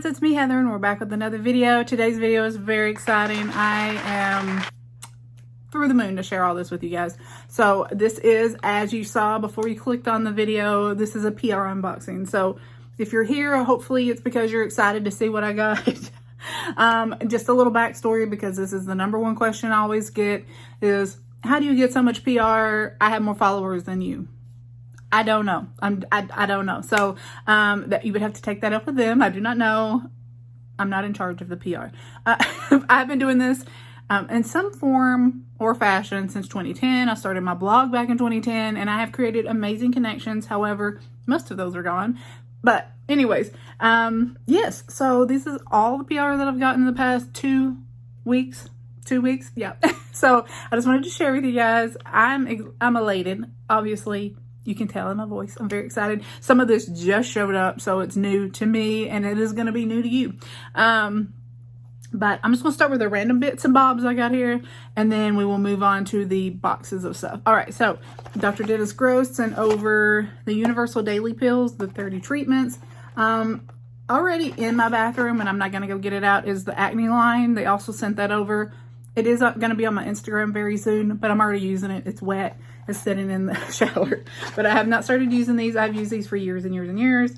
guys, it's me Heather and we're back with another video. Today's video is very exciting. I am through the moon to share all this with you guys. So this is, as you saw before you clicked on the video, this is a PR unboxing. So if you're here, hopefully it's because you're excited to see what I got. Just a little backstory, because this is the #1 question I always get, is how do you get so much PR? I have more followers than you. I don't know. I don't know. So that you would have to take that up with them. I do not know. I'm not in charge of the PR. I've been doing this in some form or fashion since 2010. I started my blog back in 2010 and I have created amazing connections. However, most of those are gone. But anyways, yes. So this is all the PR that I've gotten in the past 2 weeks. 2 weeks. Yeah. So I just wanted to share with you guys. I'm elated. Obviously, you can tell in my voice. I'm very excited. Some of this just showed up, so it's new to me and it is going to be new to you. But I'm just going to start with the random bits and bobs I got here, and then we will move on to the boxes of stuff. All right, so Dr. Dennis Gross sent over the Universal Daily Pills, the 30 treatments. Already in my bathroom, and I'm not going to go get it out, is the acne line. They also sent that over. It is going to be on my Instagram very soon, but I'm already using it. It's wet. It's sitting in the shower. But I have not started using these. I've used these for years and years and years.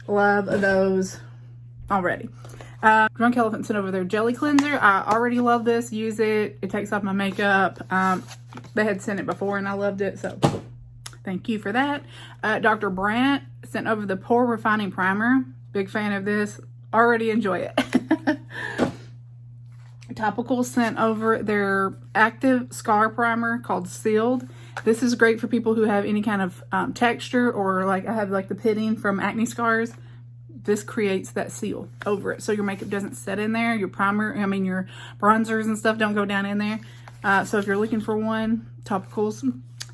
Love those already. Drunk Elephant sent over their jelly cleanser. I already love this. Use it. It takes off my makeup. They had sent it before and I loved it. So thank you for that. Dr. Brandt sent over the Pore Refining Primer. Big fan of this. Already enjoy it. Topical sent over their active scar primer called Sealed. This is great for people who have any kind of texture, or like I have like the pitting from acne scars. This creates that seal over it, so your makeup doesn't set in there. Your primer, I mean your bronzers and stuff don't go down in there. So if you're looking for one, topicals.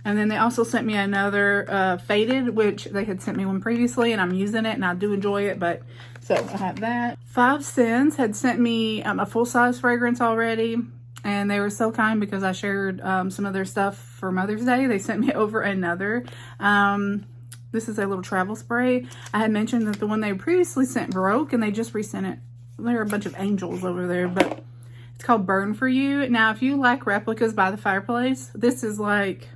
And then they also sent me another Faded, which they had sent me one previously, and I'm using it and I do enjoy it. But so I have that. 5 Cents had sent me a full-size fragrance already, and they were so kind because I shared some of their stuff for Mother's Day. They sent me over another. This is a little travel spray. I had mentioned that the one they previously sent broke, and they just resent it. There are a bunch of angels over there, but it's called Burn For You. Now, if you like replicas by the fireplace, this is like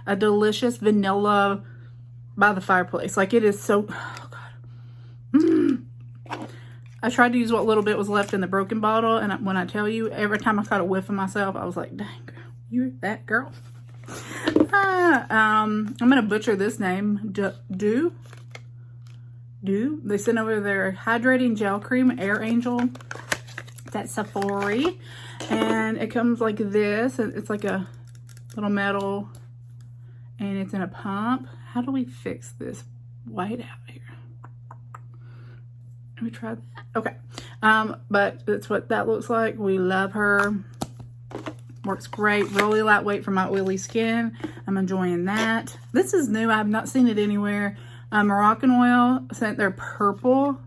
a delicious vanilla by the fireplace. Like, it is so, oh God. I tried to use what little bit was left in the broken bottle, and when I tell you, every time I caught a whiff of myself, I was like, dang girl, you're that girl. I'm gonna butcher this name. Do they sent over their hydrating gel cream, Air Angel. That's Sephora, and it comes like this. It's like a little metal, and it's in a pump. How do we fix this white out here? Let me try that. Okay. But that's what that looks like. We love her. Works great. Really lightweight for my oily skin. I'm enjoying that. This is new. I have not seen it anywhere. Moroccan Oil sent their purple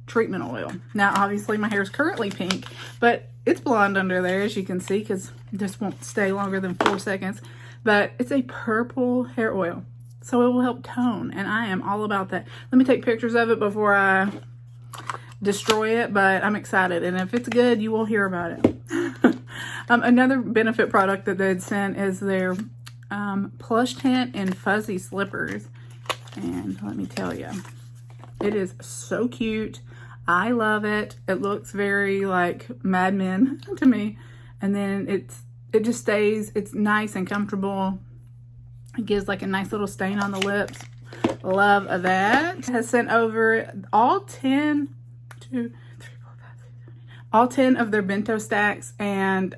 treatment oil. Now, obviously, my hair is currently pink, but it's blonde under there, as you can see, because this won't stay longer than 4 seconds. But it's a purple hair oil, so it will help tone, and I am all about that. Let me take pictures of it before I destroy it, but I'm excited, and if it's good, you will hear about it. Another Benefit product that they'd sent is their Plush Tint and Fuzzy Slippers, and let me tell you, it is so cute. I love it. It looks very like Mad Men to me, and then it just stays, it's nice and comfortable. It gives like a nice little stain on the lips. Love that. Has sent over all 10 of their bento stacks, and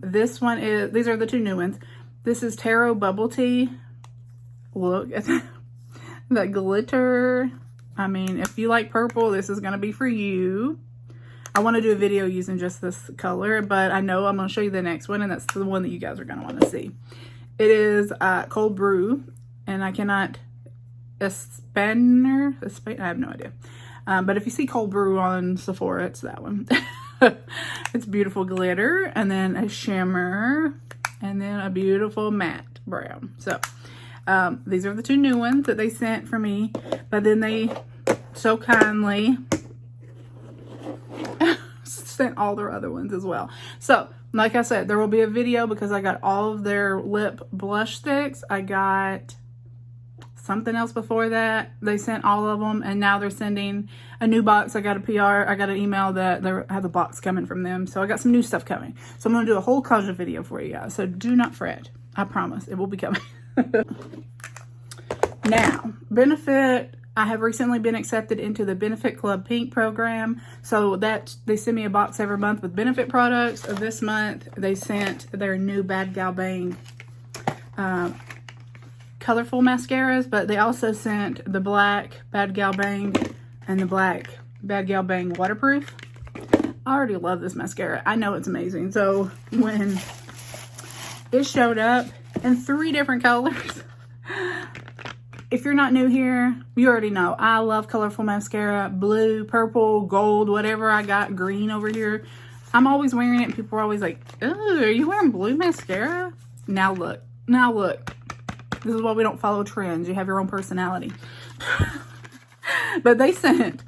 this one is, these are the 2 new ones. This is Taro Bubble Tea. Look at that glitter. I mean, if you like purple, this is gonna be for you. I want to do a video using just this color, but I know I'm going to show you the next one, and that's the one that you guys are going to want to see. It is Cold Brew, and I cannot I have no idea. But if you see Cold Brew on Sephora, it's that one. It's beautiful glitter, and then a shimmer, and then a beautiful matte brown. So these are the 2 new ones that they sent for me, but then they so kindly sent all their other ones as well. So like I said, there will be a video because I got all of their lip blush sticks. I got something else before that. They sent all of them, and now they're sending a new box. I got a PR. I got an email that they have a box coming from them. So I got some new stuff coming. So I'm going to do a whole 𝐁𝐞𝐬 video for you guys. So do not fret. I promise it will be coming. Now, Benefit. I have recently been accepted into the Benefit Club Pink program. So that they send me a box every month with Benefit products. This month, they sent their new Bad Gal Bang colorful mascaras, but they also sent the black Bad Gal Bang and the black Bad Gal Bang waterproof. I already love this mascara. I know it's amazing. So when it showed up in 3 different colors, if you're not new here, you already know I love colorful mascara. Blue, purple, gold, whatever I got, green over here. I'm always wearing it, and people are always like, "Oh, are you wearing blue mascara?" Now look. Now look. This is why we don't follow trends. You have your own personality. But they sent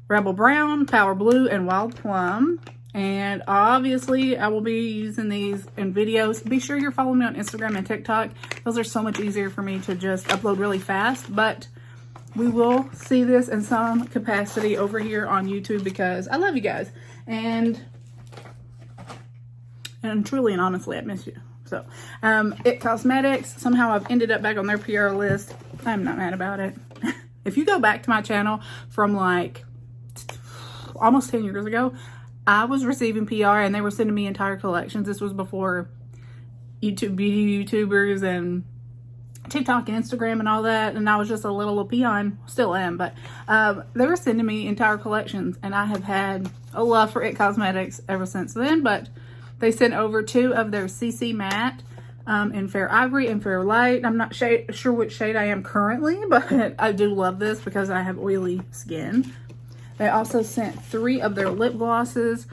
Rebel Brown, Power Blue, and Wild Plum. And obviously, I will be using these in videos. Be sure you're following me on Instagram and TikTok. Those are so much easier for me to just upload really fast. But we will see this in some capacity over here on YouTube because I love you guys. And truly and honestly, I miss you. So, 𝐿_Cosmetics, somehow I've ended up back on their PR list. I'm not mad about it. If you go back to my channel from like almost 10 years ago, I was receiving PR and they were sending me entire collections. This was before YouTube, beauty YouTubers and TikTok and Instagram and all that. And I was just a little peon, still am, but they were sending me entire collections, and I have had a love for 𝐿_Cosmetics ever since then. But they sent over 2 of their CC Matte in Fair Ivory and Fair Light. I'm not sure which shade I am currently, but I do love this because I have oily skin. They also sent 3 of their lip glosses.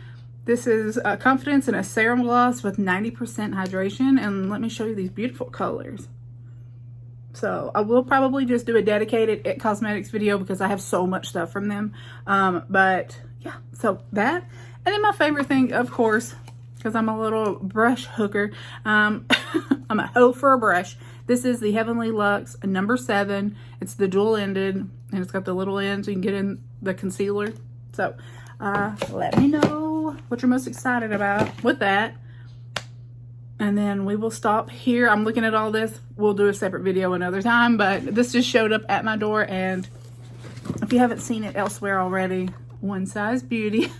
This is Confidence in a Serum Gloss with 90% hydration. And let me show you these beautiful colors. So I will probably just do a dedicated 𝐿_Cosmetics video because I have so much stuff from them. But yeah, so that. And then my favorite thing, of course, because I'm a little brush hooker. I'm a hoe for a brush. This is the Heavenly Luxe number 7. It's the dual-ended, and it's got the little ends so you can get in the concealer. So let me know what you're most excited about with that. And then we will stop here. I'm looking at all this. We'll do a separate video another time, but this just showed up at my door, and if you haven't seen it elsewhere already, One Size Beauty.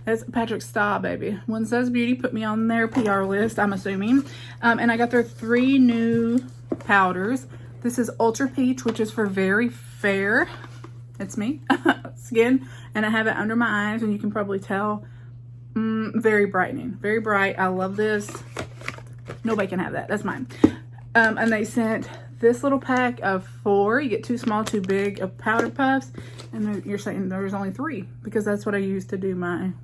That's Patrick Starr, baby. One Size Beauty put me on their PR list, I'm assuming. And I got their 3 new powders. This is Ultra Peach, which is for very fair, it's me, skin. And I have it under my eyes, and you can probably tell. Very brightening, very bright. I love this. Nobody can have that. That's mine. And they sent this little pack of 4. You get 2 small, 2 big of powder puffs. And you're saying there's only 3 because that's what I use to do mine.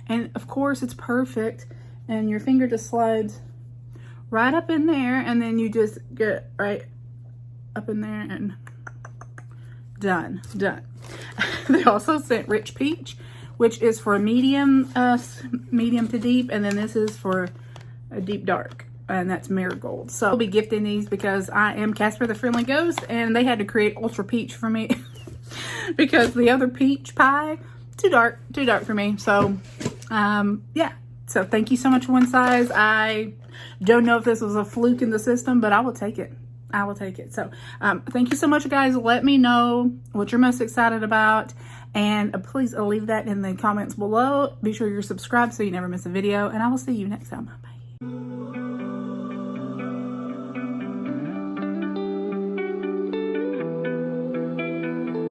And of course it's perfect, and your finger just slides right up in there, and then you just get right up in there and done. They also sent Rich Peach, which is for medium to deep, and then this is for a deep dark, and that's Marigold. So I'll be gifting these because I am Casper the Friendly Ghost, and they had to create Ultra Peach for me because the other peach pie, too dark for me. So yeah, so thank you so much, One Size. I don't know if this was a fluke in the system, but I will take it. I will take it. So thank you so much, guys. Let me know what you're most excited about, and please leave that in the comments below. Be sure you're subscribed so you never miss a video, and I will see you next time. Bye.